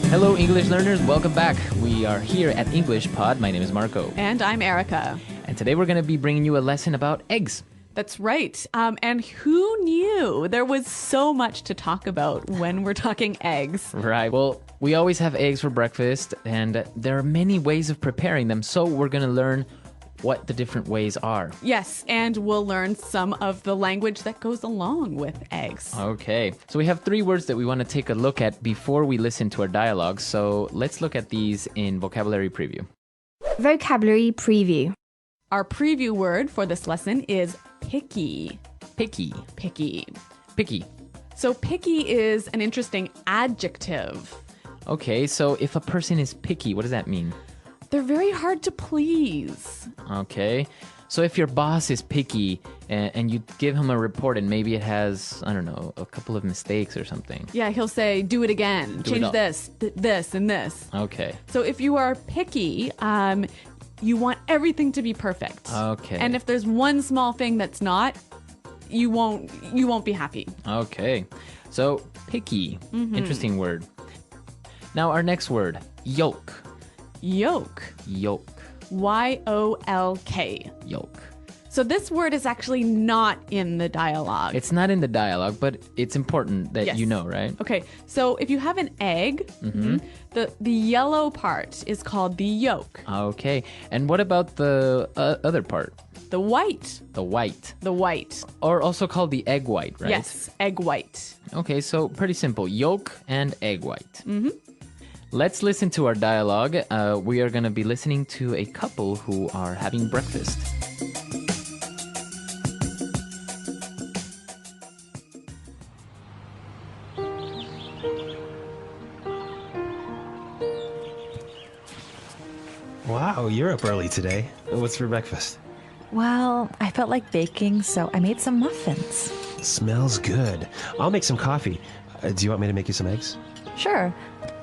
Hello, English learners. Welcome back. We are here at English Pod. My name is Marco. And I'm Erica. And today we're going to be bringing you a lesson about eggs. That's right. And who knew there was so much to talk about when we're talking eggs? Right. Well, we always have eggs for breakfast, and there are many ways of preparing them. So we're going to learn what the different ways are. Yes, and we'll learn some of the language that goes along with eggs. Okay. So we have 3 words that we want to take a look at before we listen to our dialogue. So let's look at these in vocabulary preview. Vocabulary preview. Our preview word for this lesson is picky. Picky. Picky. Picky. So picky is an interesting adjective. Okay, so if a person is picky, what does that mean? They're very hard to please. Okay. So if your boss is picky and you give him a report and maybe it has, I don't know, a couple of mistakes or something. Yeah, he'll say, do it again. Change this, this, and this. Okay. So if you are picky, you want everything to be perfect. Okay. And if there's one small thing that's not, you won't be happy. Okay. So picky. Interesting word. Now our next word, yolk. Yolk. Yolk. Y-O-L-K. Yolk. So this word is actually not in the dialogue. It's not in the dialogue, but it's important that you know, right? Okay, so if you have an egg, the yellow part is called the yolk. Okay. And what about the other part? The white. The white. The white. Or also called the egg white, right? Yes, egg white. Okay, so pretty simple. Yolk and egg white. Let's listen to our dialogue. We are going to be listening to a couple who are having breakfast. Wow, you're up early today. What's for breakfast? Well, I felt like baking, so I made some muffins. Smells good. I'll make some coffee. Do you want me to make you some eggs? Sure,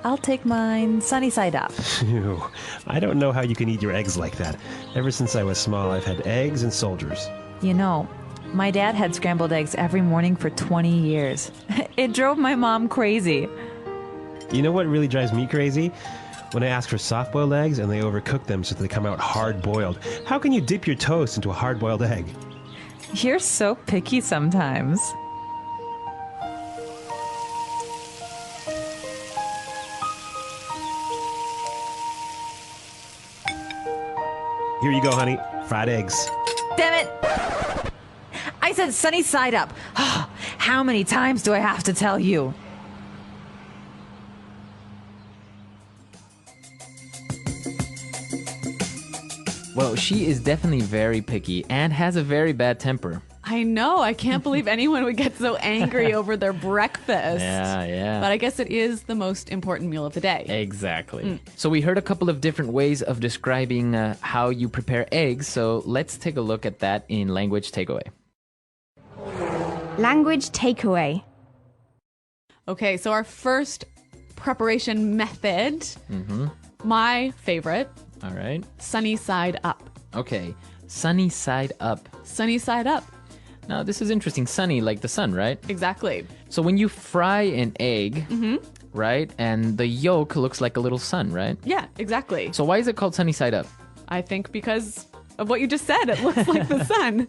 I'll take mine sunny side up. Ew, I don't know how you can eat your eggs like that. Ever since I was small, I've had eggs and soldiers. You know, my dad had scrambled eggs every morning for 20 years. It drove my mom crazy. You know what really drives me crazy? When I ask for soft-boiled eggs and they overcook them so that they come out hard-boiled. How can you dip your toast into a hard-boiled egg? You're so picky sometimes. Here you go, honey. Fried eggs. Damn it! I said sunny side up. How many times do I have to tell you? Well, she is definitely very picky and has a very bad temper. I know. I can't believe anyone would get so angry over their breakfast. Yeah. But I guess it is the most important meal of the day. Exactly. So we heard a couple of different ways of describing how you prepare eggs. So let's take a look at that in Language Takeaway. Language takeaway. Okay, so our first preparation method, my favorite, All right. sunny side up. Okay. Sunny side up. Sunny side up. Now, this is interesting. Sunny, like the sun, right? Exactly. So when you fry an egg, right, and the yolk looks like a little sun, right? Yeah, exactly. So why is it called sunny side up? I think because of what you just said. It looks like the sun.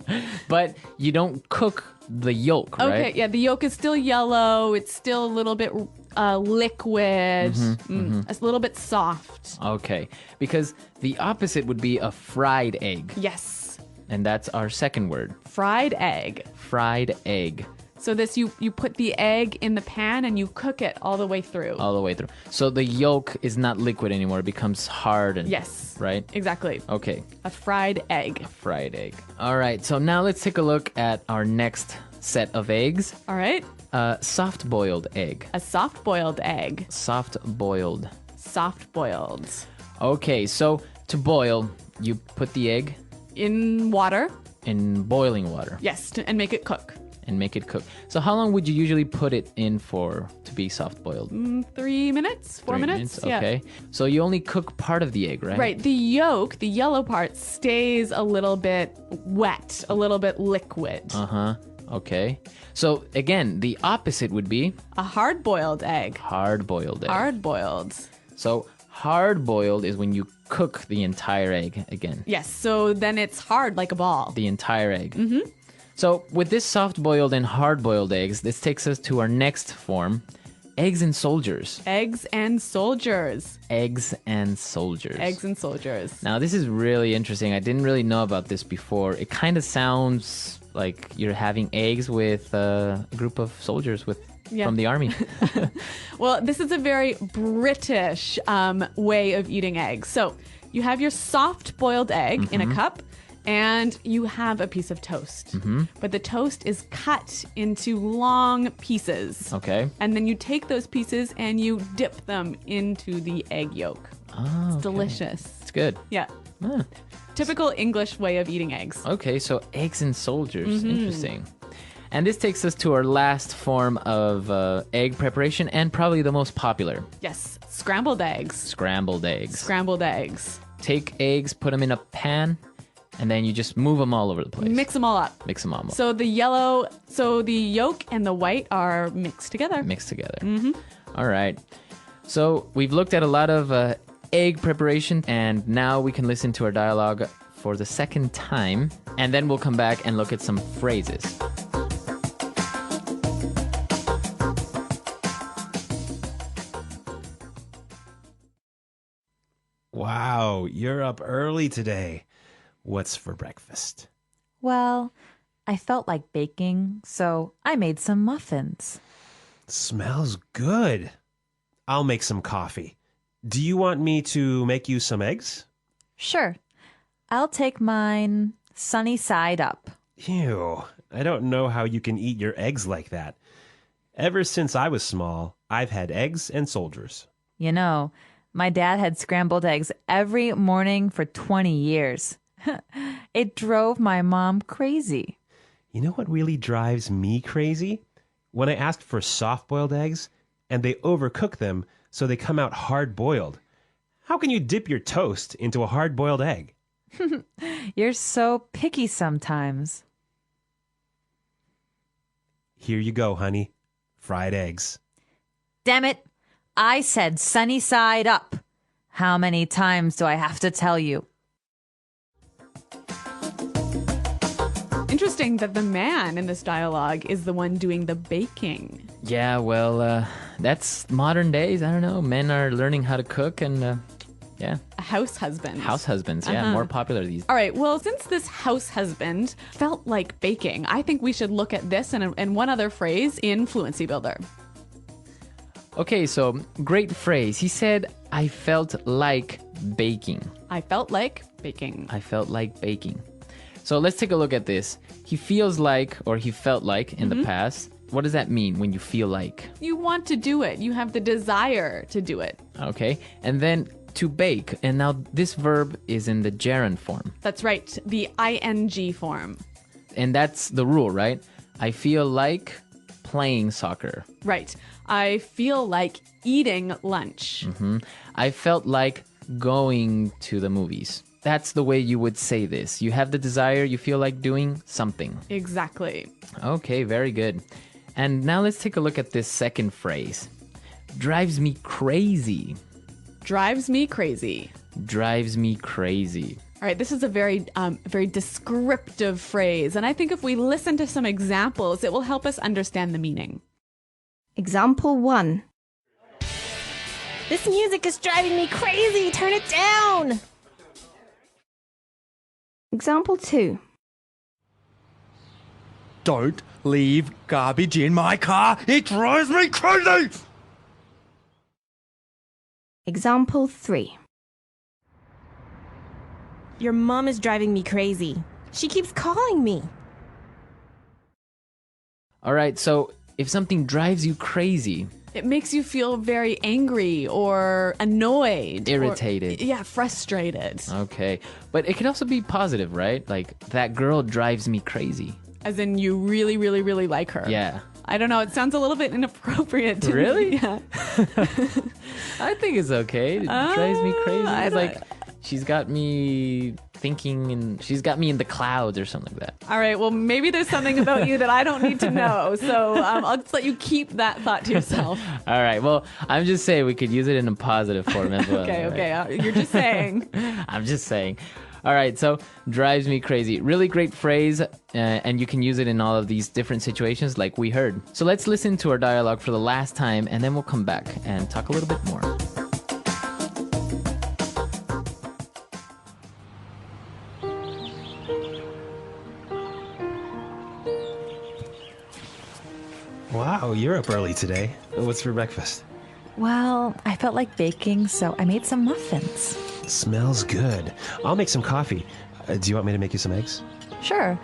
But you don't cook the yolk, right? Okay, yeah, the yolk is still yellow. It's still a little bit liquid, a little bit soft. Okay, because the opposite would be a fried egg. Yes. And that's our second word. Fried egg. Fried egg. So this, you put the egg in the pan and you cook it all the way through. All the way through. So the yolk is not liquid anymore. It becomes hard. And, Yes. Right? Exactly. Okay. A fried egg. Fried egg. All right. So now let's take a look at our next set of eggs. All right. Soft-boiled egg. A soft-boiled egg. Soft-boiled. Soft-boiled. Okay. So to boil, you put the egg In water. in boiling water Yes, and make it cook. and make it cook. So how long would you usually put it in for to be soft-boiled? 3 minutes? 4 minutes? Yeah. Okay. So you only cook part of the egg, right? Right. The yolk, the yellow part, stays a little bit wet, a little bit liquid. Uh-huh. Okay. So again, the opposite would be A hard-boiled egg. hard-boiled egg. Hard-boiled. So hard-boiled is when you cook the entire egg again. Yes, so then it's hard like a ball. The entire egg. Mm-hmm. So with this soft-boiled and hard-boiled eggs, this takes us to our next form, eggs and soldiers. Eggs and soldiers. Eggs and soldiers. Eggs and soldiers. Now, this is really interesting. I didn't really know about this before. It kind of sounds like you're having eggs with a group of soldiers from the army. Well, this is a very British way of eating eggs. So you have your soft boiled egg in a cup, and you have a piece of toast. But the toast is cut into long pieces. Okay. And then you take those pieces and you dip them into the egg yolk. Oh, It's delicious. it's good. Yeah. Ah. Typical English way of eating eggs. Okay, so eggs and soldiers. Interesting. And this takes us to our last form of egg preparation and probably the most popular, Yes. Scrambled eggs. scrambled eggs. Scrambled eggs. Take eggs, put them in a pan, and then you just move them all over the place. Mix them all up. Mix them all up. So the yolk and the white are mixed together. Mixed together. All right. So we've looked at a lot of egg preparation, and now we can listen to our dialogue for the second time, and then we'll come back and look at some phrases. Wow, you're up early today. What's for breakfast? Well, I felt like baking, so I made some muffins. Smells good. I'll make some coffee. Do you want me to make you some eggs? Sure. I'll take mine sunny side up. Ew, I don't know how you can eat your eggs like that. Ever since I was small, I've had eggs and soldiers. You know, my dad had scrambled eggs every morning for 20 years. It drove my mom crazy. You know what really drives me crazy? When I asked for soft-boiled eggs, and they overcook them so they come out hard-boiled. How can you dip your toast into a hard-boiled egg? You're so picky sometimes. Here you go, honey. Fried eggs. Damn it. I said sunny side up. How many times do I have to tell you? Interesting that the man in this dialogue is the one doing the baking. Yeah, well, that's modern days. I don't know. Men are learning how to cook and, yeah. A house husband. House husbands, yeah, more popular these days. All right, well, since this house husband felt like baking, I think we should look at this and one other phrase in Fluency Builder. Okay, so great phrase. He said, I felt like baking. I felt like baking. I felt like baking. So let's take a look at this. He feels like, or he felt like in the past. What does that mean when you feel like? You want to do it. You have the desire to do it. Okay, and then to bake. And now this verb is in the gerund form. That's right, the ing form. And that's the rule, right? I feel like playing soccer. Right. I feel like eating lunch. I felt like going to the movies. That's the way you would say this. You have the desire, you feel like doing something. Exactly. Okay, very good. And now let's take a look at this second phrase. Drives me crazy. Drives me crazy. Drives me crazy. All right, this is a very descriptive phrase, and I think if we listen to some examples, it will help us understand the meaning. Example 1. This music is driving me crazy. Turn it down. Example 2. Don't leave garbage in my car. It drives me crazy. Example 3. Your mom is driving me crazy. She keeps calling me. All right, so if something drives you crazy, It makes you feel very angry or annoyed. Irritated. Or, frustrated. okay. But it can also be positive, right? Like, that girl drives me crazy. As in you really, really, really like her. Yeah. I don't know. It sounds a little bit inappropriate to Really? me. Yeah. I think it's okay. It drives me crazy. I It's don't- like, she's got me thinking, and she's got me in the clouds or something like that. All right. Well, maybe there's something about you that I don't need to know. So I'll just let you keep that thought to yourself. All right. Well, I'm just saying we could use it in a positive form as well. Okay. right? Okay. You're just saying. I'm just saying. All right, so drives me crazy. Really great phrase, and you can use it in all of these different situations like we heard. So let's listen to our dialogue for the last time, and then we'll come back and talk a little bit more. Wow, you're up early today. What's for breakfast? Well, I felt like baking, so I made some muffins. Smells good. I'll make some coffee. Do you want me to make you some eggs? Sure.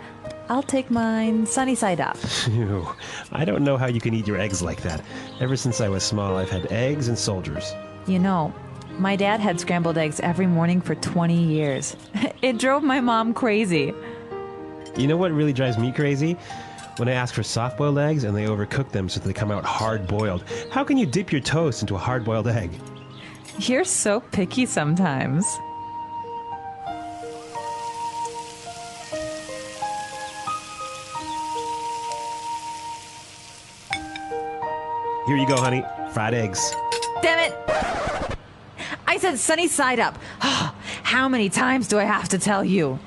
I'll take mine sunny side up. Phew. I don't know how you can eat your eggs like that. Ever since I was small, I've had eggs and soldiers. You know, my dad had scrambled eggs every morning for 20 years. It drove my mom crazy. You know what really drives me crazy? When I ask for soft-boiled eggs and they overcook them so they come out hard-boiled. How can you dip your toast into a hard-boiled egg? You're so picky sometimes. Here you go, honey. Fried eggs. Damn it! I said sunny side up. How many times do I have to tell you?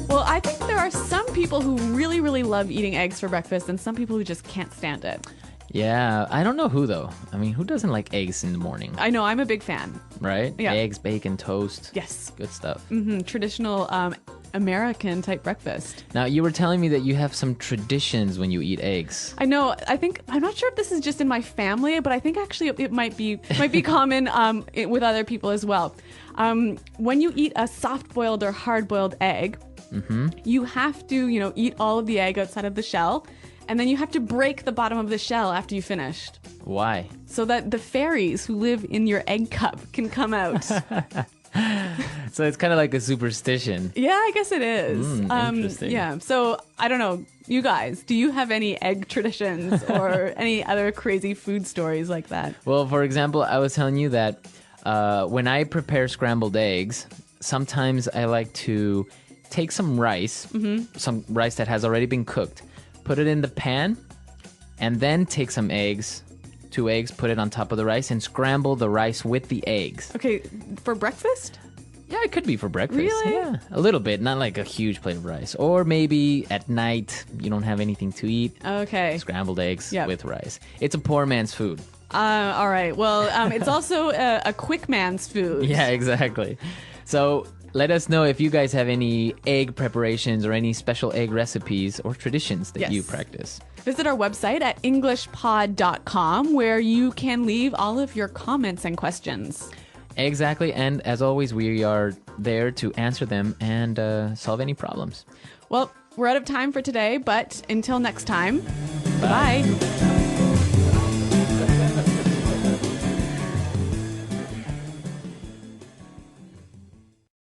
Well, I think there are some people who really, really love eating eggs for breakfast and some people who just can't stand it. Yeah, I don't know who though. I mean, who doesn't like eggs in the morning, I know, I'm a big fan. right? Yeah. Eggs, bacon, toast. Yes. Good stuff. Traditional American type breakfast. Now, you were telling me that you have some traditions when you eat eggs. I know. I'm not sure if this is just in my family, but I think actually it might be common with other people as well. When you eat a soft-boiled or hard-boiled egg, you have to, eat all of the egg outside of the shell, and then you have to break the bottom of the shell after you finished, Why? so that the fairies who live in your egg cup can come out. So it's kind of like a superstition. Yeah, I guess it is. Interesting. Yeah. So I don't know. You guys, do you have any egg traditions or any other crazy food stories like that? Well, for example, I was telling you that when I prepare scrambled eggs, sometimes I like to take some rice, some rice that has already been cooked, put it in the pan, and then take some eggs, 2 eggs, put it on top of the rice, and scramble the rice with the eggs. Okay, for breakfast? Yeah, it could be for breakfast. Really? Yeah, a little bit, not like a huge plate of rice. Or maybe at night, you don't have anything to eat. Okay. Scrambled eggs Yep. with rice. It's a poor man's food. All right. Well, it's also a quick man's food. Yeah, exactly. So let us know if you guys have any egg preparations or any special egg recipes or traditions that you Yes. practice. Visit our website at EnglishPod365.com where you can leave all of your comments and questions. Exactly. And as always, we are there to answer them and solve any problems. Well, we're out of time for today, but until next time, bye.